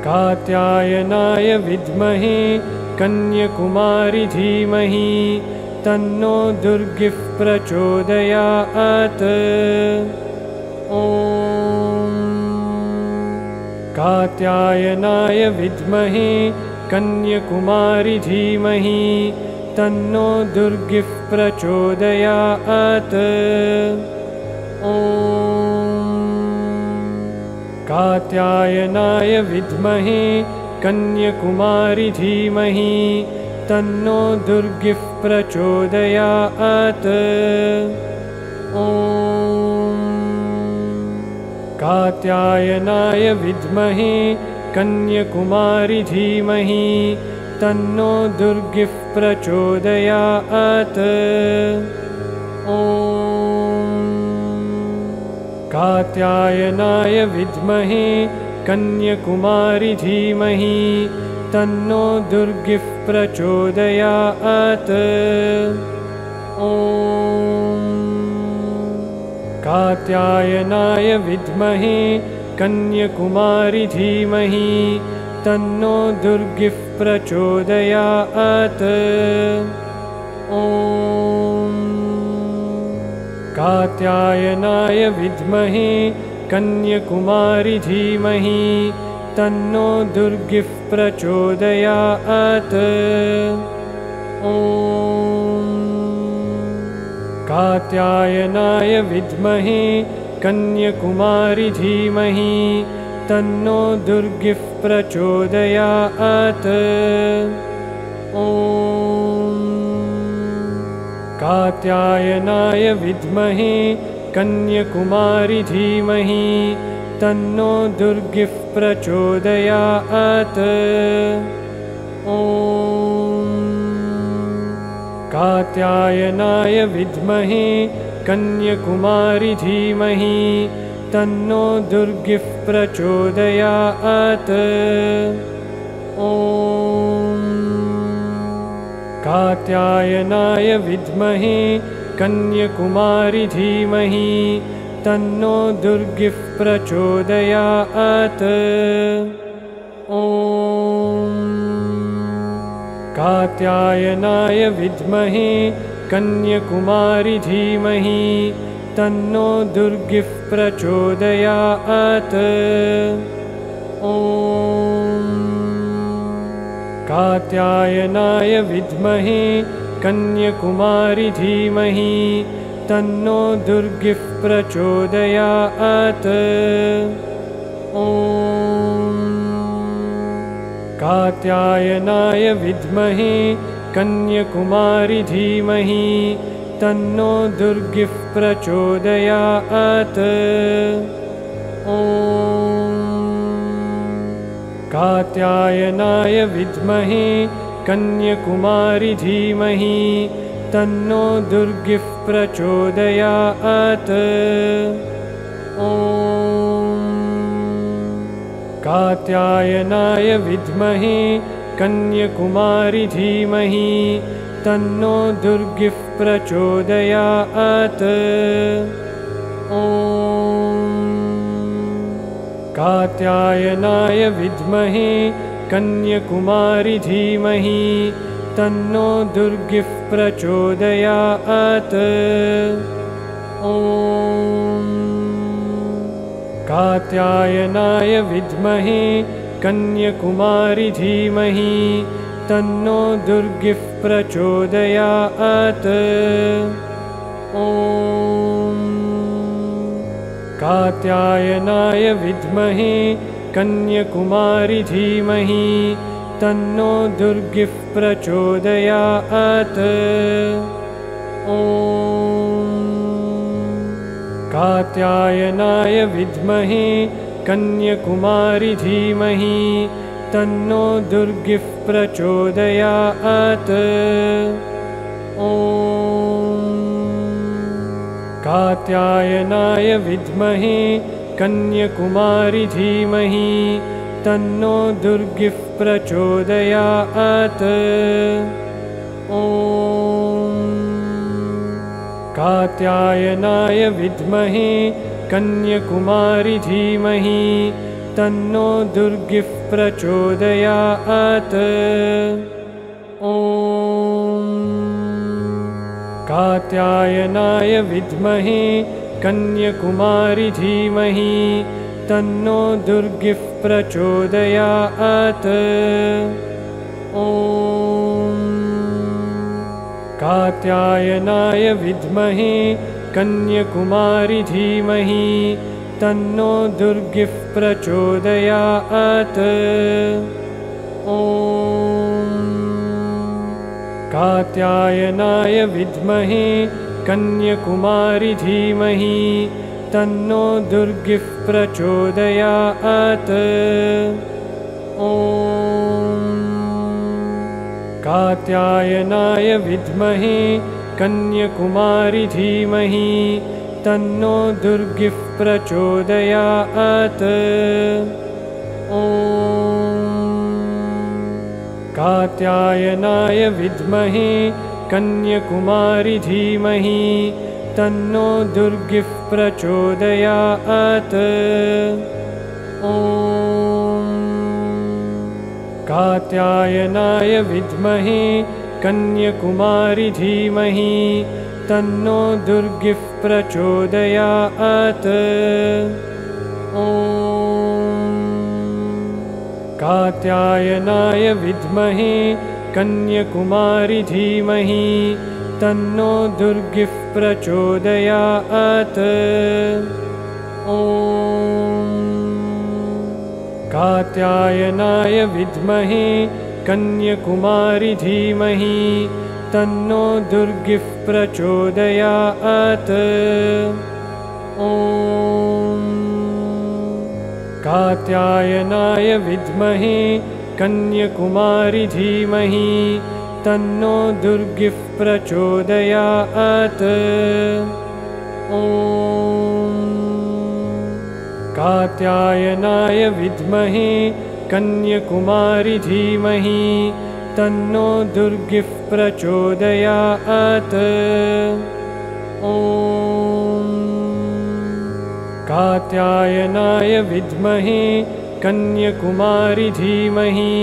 कात्यायनाय विद्महे कन्याकुमारी धीमहि तन्नो दुर्गिः प्रचोदयात्। ॐ कात्यायनाय विद्महे कन्याकुमारी धीमहि तन्नो दुर्गिः प्रचोदयात्। ॐ कात्यायनाय विद्महे कन्याकुमारी धीमहि तन्नो दुर्गिः प्रचोदयात्। ॐ कात्यायनाय विद्महे कन्याकुमारी धीमहि तन्नो दुर्गिः प्रचोदयात्। ॐ कात्यायनाय विद्महे कन्याकुमारी धीमहि तन्नो दुर्गिः प्रचोदयात्। ॐ कात्यायनाय विद्महे कन्याकुमारी धीमहि तन्नो दुर्गिः प्रचोदयात्। ॐ कात्यायनाय विद्महे कन्याकुमारी धीमहि तन्नो दुर्गिः प्रचोदयात्। ॐ कात्यायनाय विद्महे कन्याकुमारी धीमहि तन्नो दुर्गिः प्रचोदयात्। ॐ कात्यायनाय विद्महे कन्याकुमारी धीमहि तन्नो दुर्गिः प्रचोदयात्। ॐ कात्यायनाय विद्महे कन्याकुमारी धीमहि तन्नो दुर्गिः प्रचोदयात्। ॐ कात्यायनाय विद्महे कन्याकुमारी धीमहि तन्नो दुर्गिः प्रचोदयात्। ॐ कात्यायनाय विद्महे कन्याकुमारी धीमहि तन्नो दुर्गिः प्रचोदयात्। ॐ कात्यायनाय विद्महे कन्याकुमारी धीमहि तन्नो दुर्गिः प्रचोदयात्। ॐ कात्यायनाय विद्महे कन्याकुमारी धीमहि तन्नो दुर्गिः प्रचोदयात्। ॐ कात्यायनाय विद्महे कन्याकुमारी धीमहि तन्नो दुर्गिः प्रचोदयात्। ॐ कात्यायनाय विद्महे कन्याकुमारी धीमहि तन्नो दुर्गिः प्रचोदयात्। ॐ कात्यायनाय विद्महे कन्याकुमारी धीमहि तन्नो दुर्गिः प्रचोदयात्। ॐ कात्यायनाय विद्महे कन्याकुमारी धीमहि तन्नो दुर्गिः प्रचोदयात्। ॐ कात्यायनाय विद्महे कन्याकुमारी धीमहि तन्नो दुर्गिः प्रचोदयात्। ॐ कात्यायनाय विद्महे कन्याकुमारी धीमहि तन्नो दुर्गिः प्रचोदयात्। ॐ कात्यायनाय विद्महे कन्याकुमारी धीमहि तन्नो दुर्गिः प्रचोदयात्। ॐ कात्यायनाय विद्महे कन्याकुमारी धीमहि तन्नो दुर्गिः प्रचोदयात्। ॐ कात्यायनाय विद्महे कन्याकुमारी धीमहि तन्नो दुर्गिः प्रचोदयात्। ॐ कात्यायनाय विद्महे कन्याकुमारी धीमहि तन्नो दुर्गिः प्रचोदयात्। ॐ कात्यायनाय विद्महे कन्याकुमारी धीमहि तन्नो दुर्गिः प्रचोदयात्। ॐ कात्यायनाय विद्महे कन्याकुमारी धीमहि तन्नो दुर्गिः प्रचोदयात्। ॐ कात्यायनाय विद्महे कन्याकुमारी धीमहि तन्नो दुर्गिः प्रचोदयात्। ॐ कात्यायनाय विद्महे कन्याकुमारी धीमहि तन्नो दुर्गिः प्रचोदयात्। ॐ कात्यायनाय विद्महे कन्याकुमारी धीमहि तन्नो दुर्गिः प्रचोदयात्। ॐ कात्यायनाय विद्महे कन्याकुमारी धीमहि तन्नो दुर्गिः प्रचोदयात्। ॐ कात्यायनाय विद्महे कन्याकुमारी धीमहि तन्नो दुर्गिः प्रचोदयात्। ॐ कात्यायनाय विद्महे कन्याकुमारी धीमहि तन्नो दुर्गिः प्रचोदयात्। ॐ कात्यायनाय विद्महे कन्याकुमारी धीमहि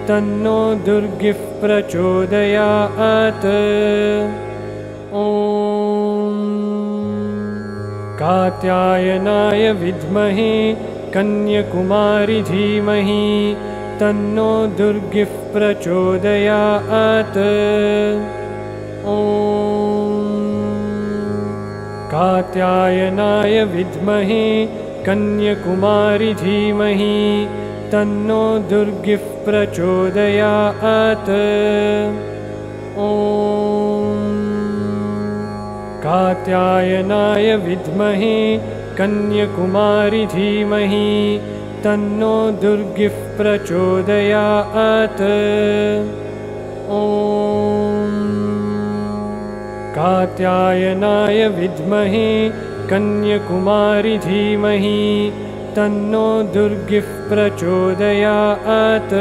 तन्नो दुर्गिः प्रचोदयात्। ॐ कात्यायनाय विद्महे कन्याकुमारी धीमहि तन्नो दुर्गिः प्रचोदयात्। ॐ कात्यायनाय विद्महे कन्याकुमारी धीमहि तन्नो दुर्गिः प्रचोदयात्। ॐ कात्यायनाय विद्महे कन्याकुमारी धीमहि तन्नो दुर्गिः प्रचोदयात्। ॐ कात्यायनाय विद्महे कन्याकुमारी धीमहि तन्नो दुर्गिः प्रचोदयात्।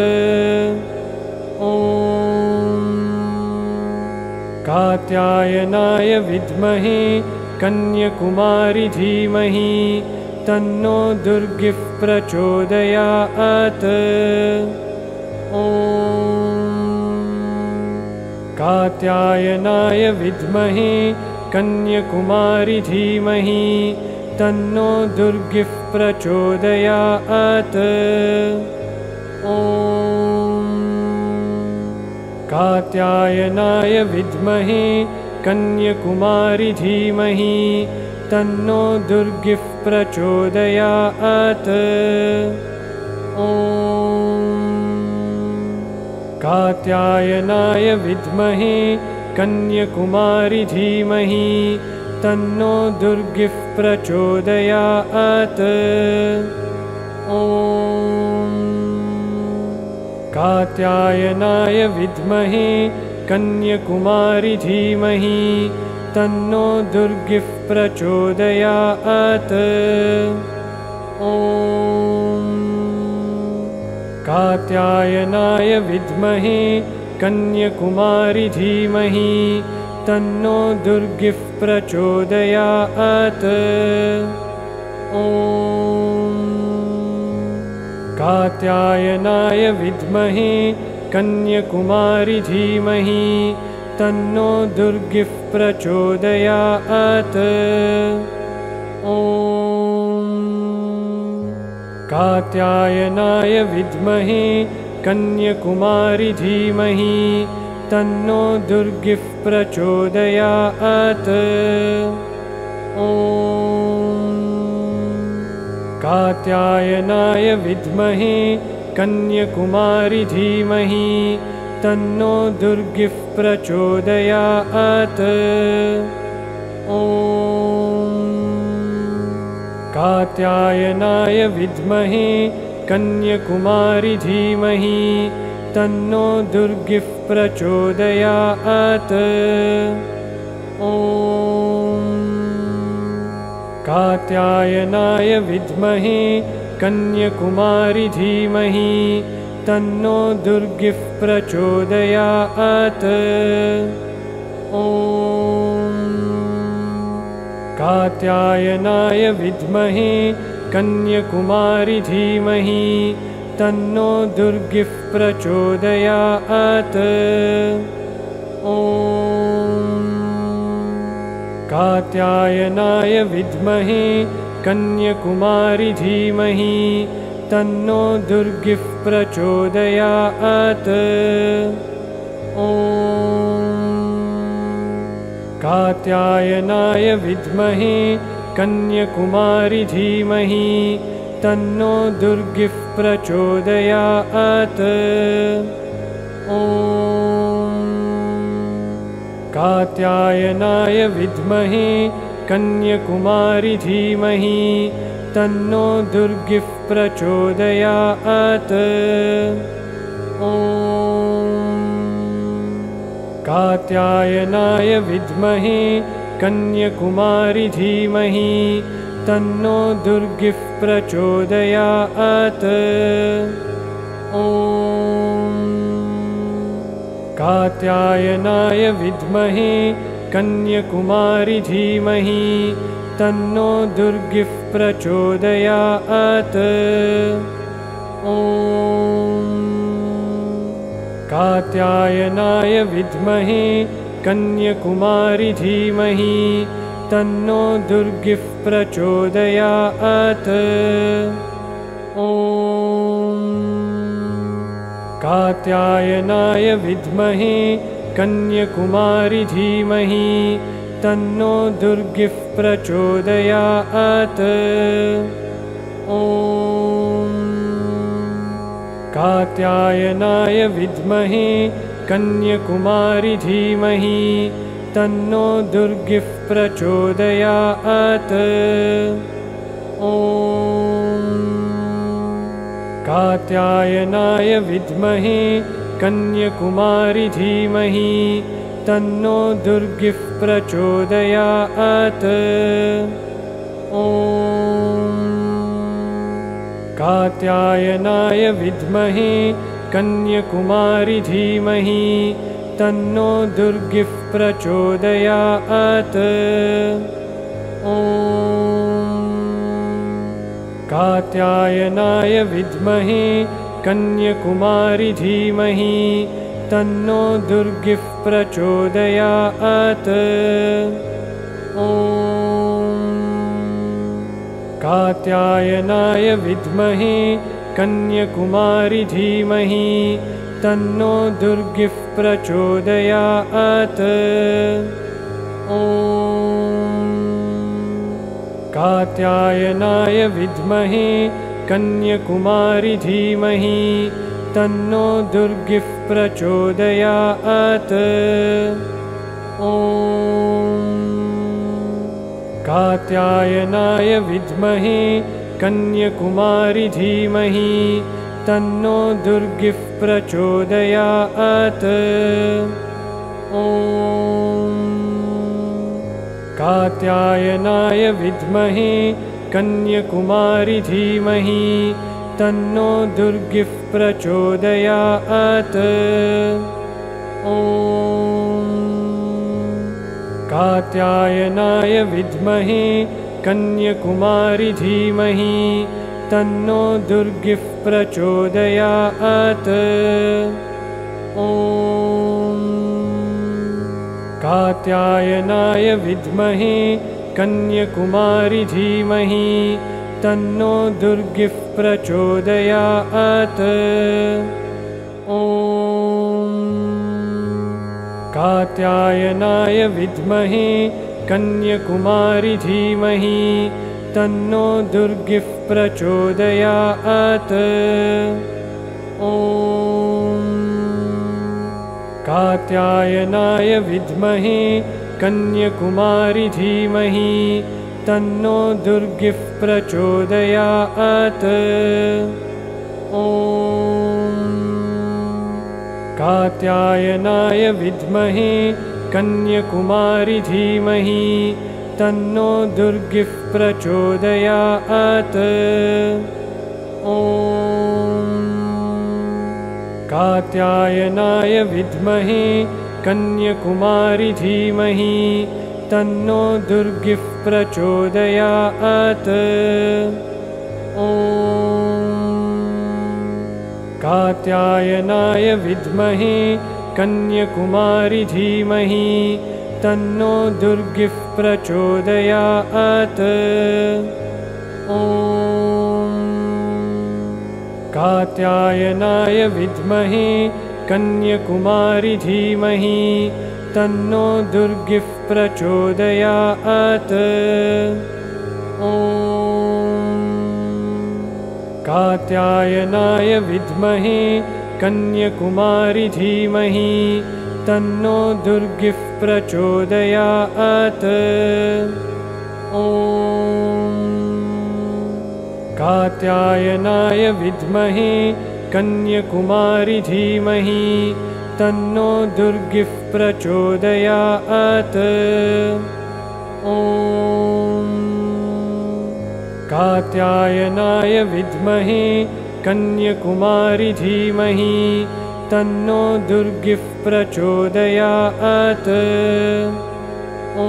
ॐ कात्यायनाय विद्महे कन्याकुमारी धीमहि तन्नो दुर्गिः प्रचोदयात्। ॐ कात्यायनाय विद्महे कन्याकुमारी धीमहि तन्नो दुर्गिः प्रचोदयात्। ॐ कात्यायनाय विद्महे कन्याकुमारी धीमहि तन्नो दुर्गिः प्रचोदयात्। ॐ कात्यायनाय विद्महे कन्याकुमारी धीमहि तन्नो दुर्गिः प्रचोदयात्। ॐ कात्यायनाय विद्महे कन्याकुमारी धीमहि तन्नो दुर्गिः प्रचोदयात्। ॐ कात्यायनाय विद्महे कन्याकुमारी धीमहि तन्नो दुर्गिः प्रचोदयात्। ॐ कात्यायनाय विद्महे कन्याकुमारी धीमहि तन्नो दुर्गिः प्रचोदयात्। ॐ कात्यायनाय विद्महे कन्याकुमारी धीमहि तन्नो दुर्गिः प्रचोदयात्। ॐ कात्यायनाय विद्महे कन्याकुमारी धीमहि तन्नो दुर्गिः प्रचोदयात्। ॐ कात्यायनाय विद्महे कन्याकुमारी धीमहि तन्नो दुर्गिः प्रचोदयात्। ॐ कात्यायनाय विद्महे कन्याकुमारी धीमहि तन्नो दुर्गिः प्रचोदयात्। ॐ कात्यायनाय विद्महे कन्याकुमारी धीमहि तन्नो दुर्गिः प्रचोदयात्। ॐ कात्यायनाय विद्महे कन्याकुमारी धीमहि तन्नो दुर्गिः प्रचोदयात्। ॐ कात्यायनाय विद्महे कन्याकुमारी धीमहि तन्नो दुर्गिः प्रचोदयात्। ॐ कात्यायनाय विद्महे कन्याकुमारी धीमहि तन्नो दुर्गिः प्रचोदयात्। ॐ कात्यायनाय विद्महे कन्याकुमारी धीमहि तन्नो दुर्गिः प्रचोदयात्। ॐ कात्यायनाय विद्महे कन्याकुमारी धीमहि तन्नो दुर्गिः प्रचोदयात्। ॐ कात्यायनाय विद्महे कन्याकुमारी धीमहि तन्नो दुर्गिः प्रचोदयात्। ॐ कात्यायनाय विद्महे कन्याकुमारी धीमहि तन्नो दुर्गिः प्रचोदयात्। ॐ कात्यायनाय विद्महे कन्याकुमारी धीमहि तन्नो दुर्गिः प्रचोदयात्। ॐ कात्यायनाय विद्महे कन्याकुमारी धीमहि तन्नो दुर्गिः प्रचोदयात्। ॐ कात्यायनाय विद्महे कन्याकुमारी धीमहि तन्नो दुर्गिः प्रचोदयात्। ॐ कात्यायनाय विद्महे कन्याकुमारी धीमहि तन्नो दुर्गिः प्रचोदयात्। ॐ कात्यायनाय विद्महे कन्याकुमारी धीमहि तन्नो दुर्गिः प्रचोदयात्। ॐ कात्यायनाय विद्महे कन्याकुमारी धीमहि तन्नो दुर्गिः प्रचोदयात्। ॐ कात्यायनाय विद्महे कन्याकुमारी धीमहि तन्नो दुर्गिः प्रचोदयात्। ॐ कात्यायनाय विद्महे कन्याकुमारी धीमहि तन्नो दुर्गिः प्रचोदयात्। ॐ कात्यायनाय विद्महे कन्याकुमारी धीमहि तन्नो दुर्गिः प्रचोदयात्। ॐ कात्यायनाय विद्महे कन्याकुमारी धीमहि तन्नो दुर्गिः प्रचोदयात्। ॐ कात्यायनाय विद्महे कन्याकुमारी धीमहि तन्नो दुर्गिः प्रचोदयात्। ॐ कात्यायनाय विद्महे कन्याकुमारी धीमहि तन्नो दुर्गिः प्रचोदयात्। ॐ कात्यायनाय विद्महे कन्याकुमारी धीमहि तन्नो दुर्गिः प्रचोदयात्। ॐ कात्यायनाय विद्महे कन्याकुमारी धीमहि तन्नो दुर्गिः प्रचोदयात्। ॐ कात्यायनाय विद्महे कन्याकुमारी धीमहि तन्नो दुर्गिः प्रचोदयात्। ॐ कात्यायनाय विद्महे कन्याकुमारी धीमहि तन्नो दुर्गिः प्रचोदयात्। ॐ कात्यायनाय विद्महे कन्याकुमारी धीमहि तन्नो दुर्गिः प्रचोदयात्। ॐ कात्यायनाय विद्महे कन्याकुमारी धीमहि तन्नो दुर्गिः प्रचोदयात्। ॐ कात्यायनाय विद्महे कन्याकुमारी धीमहि तन्नो दुर्गिः प्रचोदयात्। ॐ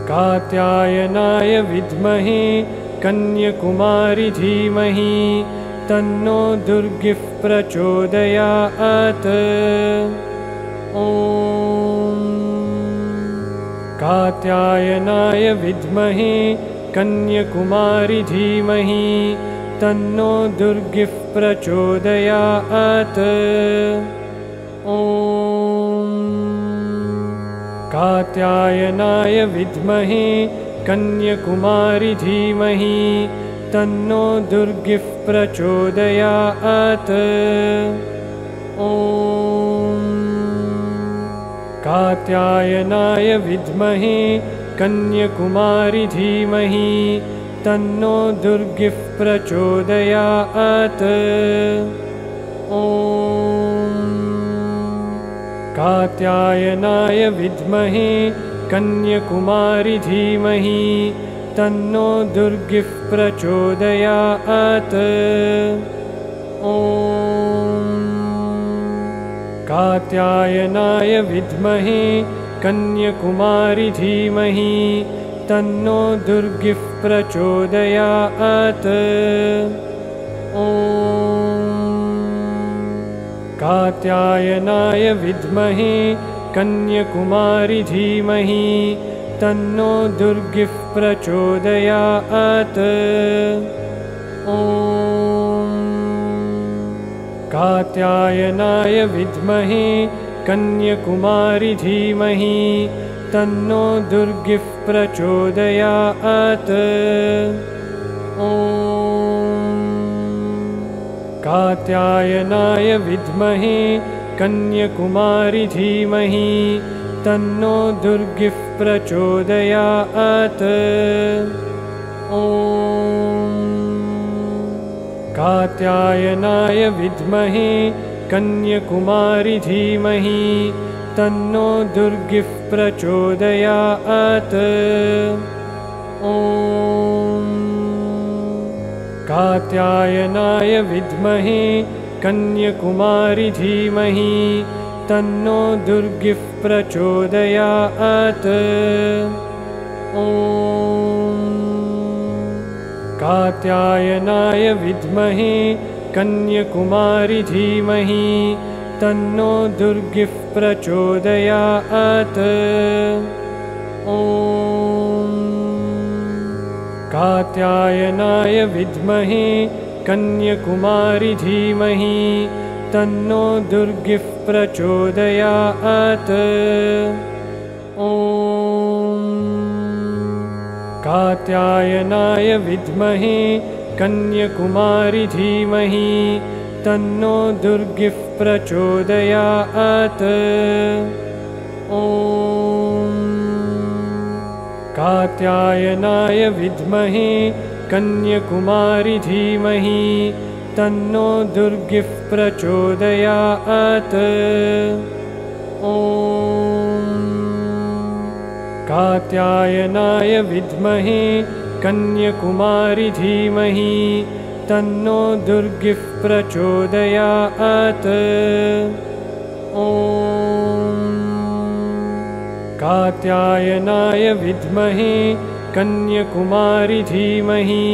कात्यायनाय विद्महे कन्याकुमारी धीमहि तन्नो दुर्गिः प्रचोदयात्। ॐ कात्यायनाय विद्महे कन्याकुमारी धीमहि तन्नो दुर्गिः प्रचोदयात्। ॐ कात्यायनाय विद्महे कन्याकुमारी धीमहि तन्नो दुर्गिः प्रचोदयात्। ॐ कात्यायनाय विद्महे कन्याकुमारी धीमहि तन्नो दुर्गिः प्रचोदयात्। ॐ कात्यायनाय विद्महे कन्याकुमारी धीमहि तन्नो दुर्गिः प्रचोदयात्। ॐ कात्यायनाय विद्महे कन्याकुमारी धीमहि तन्नो दुर्गिः प्रचोदयात्। ॐ कात्यायनाय विद्महे कन्याकुमारी धीमहि तन्नो दुर्गिः प्रचोदयात्। ॐ कात्यायनाय विद्महे कन्याकुमारी धीमहि तन्नो दुर्गिः प्रचोदयात्। ॐ कात्यायनाय विद्महे कन्याकुमारी धीमहि तन्नो दुर्गिः प्रचोदयात्। ॐ कात्यायनाय विद्महे कन्याकुमारी धीमहि तन्नो दुर्गिः प्रचोदयात्। ॐ कात्यायनाय विद्महे कन्याकुमारी धीमहि तन्नो दुर्गिः प्रचोदयात्। ॐ कात्यायनाय विद्महे कन्याकुमारी धीमहि तन्नो दुर्गिः प्रचोदयात्। ॐ कात्यायनाय विद्महे कन्याकुमारी धीमहि तन्नो दुर्गिः प्रचोदयात्। ॐ कात्यायनाय विद्महे कन्याकुमारी धीमहि तन्नो दुर्गिः प्रचोदयात्। ॐ कात्यायनाय विद्महे कन्याकुमारी धीमहि तन्नो दुर्गिः प्रचोदयात्। ॐ कात्यायनाय विद्महे कन्याकुमारी धीमहि तन्नो दुर्गिः प्रचोदयात्। ॐ कात्यायनाय विद्महे कन्याकुमारी धीमहि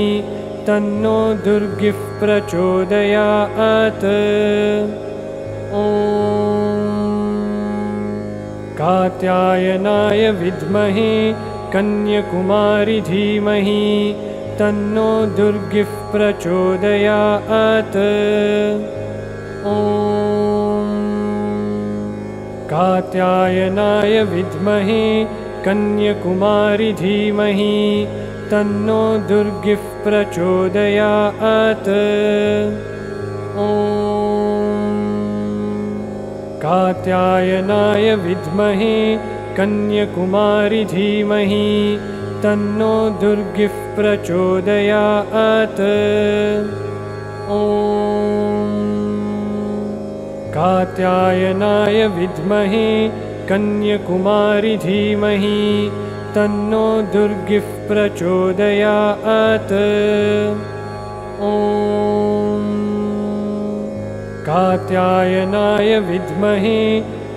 तन्नो दुर्गिः प्रचोदयात्। ॐ कात्यायनाय विद्महे कन्याकुमारी धीमहि तन्नो दुर्गिः प्रचोदयात्। ॐ कात्यायनाय विद्महे कन्याकुमारी धीमहि तन्नो दुर्गिः प्रचोदयात्। ॐ कात्यायनाय विद्महे कन्याकुमारी धीमहि तन्नो दुर्गिः प्रचोदयात्। ॐ कात्यायनाय विद्महे कन्याकुमारी धीमहि तन्नो दुर्गिः प्रचोदयात्। ॐ कात्यायनाय विद्महे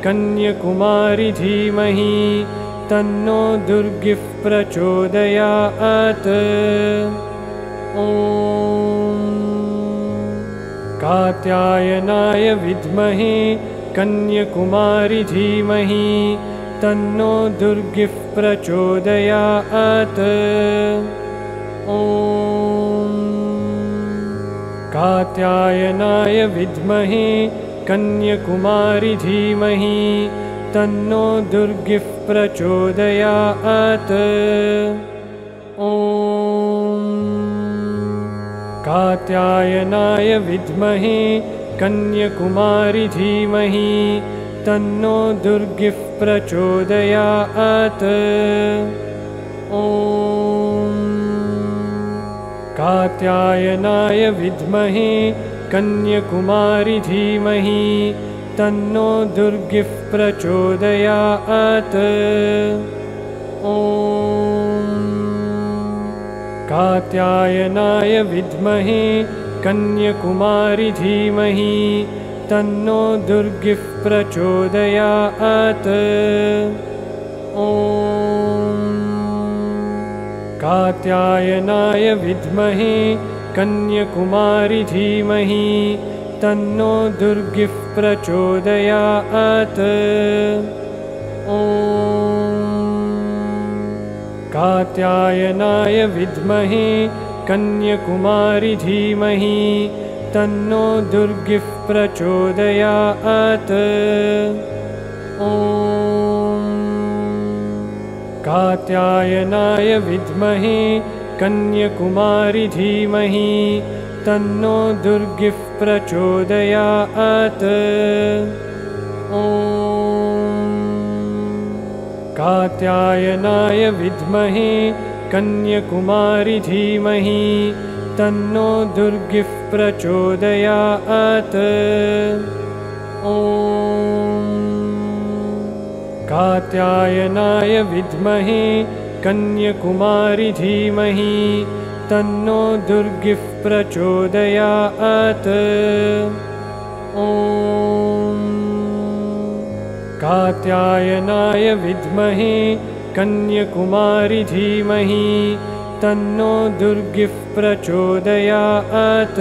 कन्याकुमारी धीमहि तन्नो दुर्गिः प्रचोदयात्। ॐ कात्यायनाय विद्महे कन्याकुमारी धीमहि तन्नो दुर्गिः प्रचोदयात्। ॐ कात्यायनाय विद्महे कन्याकुमारी धीमहि तन्नो दुर्गिः प्रचोदयात्। ॐ कात्यायनाय विद्महे कन्याकुमारी धीमहि तन्नो दुर्गिः प्रचोदयात्। ॐ कात्यायनाय विद्महे कन्याकुमारी धीमहि तन्नो दुर्गिः प्रचोदयात्। ॐ कात्यायनाय विद्महे कन्याकुमारी धीमहि तन्नो दुर्गिः प्रचोदयात्। ॐ कात्यायनाय विद्महे कन्याकुमारी धीमहि तन्नो दुर्गिः प्रचोदयात्। ॐ कात्यायनाय विद्महे कन्याकुमारी धीमहि तन्नो दुर्गिः प्रचोदयात्। ॐ कात्यायनाय विद्महे कन्याकुमारी धीमहि तन्नो दुर्गिः प्रचोदयात्। ॐ कात्यायनाय विद्महे कन्याकुमारी धीमहि तन्नो दुर्गिः प्रचोदयात्। ॐ कात्यायनाय विद्महे कन्याकुमारी धीमहि तन्नो दुर्गिः प्रचोदयात्। ॐ कात्यायनाय विद्महे कन्याकुमारी धीमहि तन्नो दुर्गिः प्रचोदयात्।